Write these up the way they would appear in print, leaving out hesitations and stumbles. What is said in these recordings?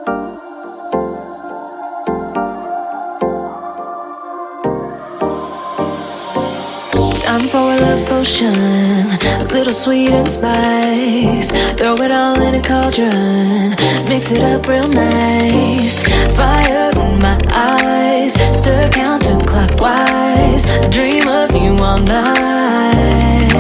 Time for a love potion, a little sweet and spice. Throw it all in a cauldron, mix it up real nice. Fire in my eyes, stir counterclockwise. I dream of you all night.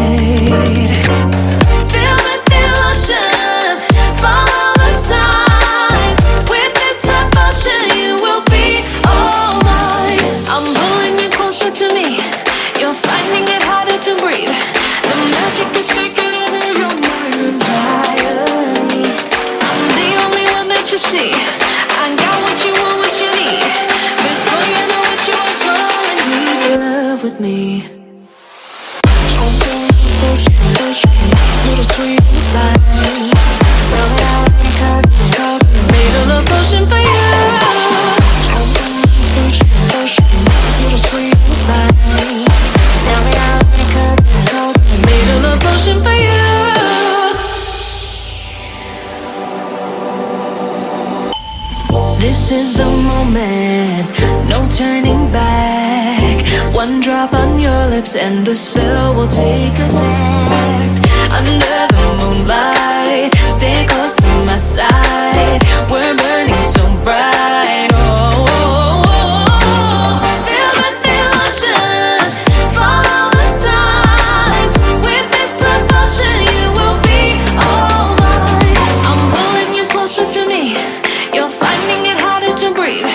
Feel with devotion, follow the signs. With this devotion, you will be all mine. I'm pulling you closer to me. You're finding it harder to breathe. The magic is taking over your mind entirely. I'm the only one that you see. I got what you want, what you need. Before you know it, you are falling in love with me. Little sweet spice. Made a love potion for you. Little sweet spice. Made a love potion for you. This is the moment, no turning back. One drop on your lips and the spell will take effect. Under the moonlight, stay close to my side. We're burning so bright. Oh, oh, oh. Feel the devotion, follow the signs. With this devotion, you will be all mine. I'm pulling you closer to me. You're finding it harder to breathe.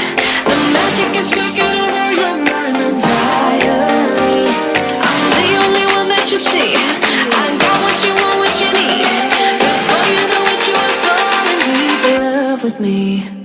The magic is taking over your mind entirely. I'm the only one that you see. I got what you want, what you need. Before you know it, you are falling deep in love with me.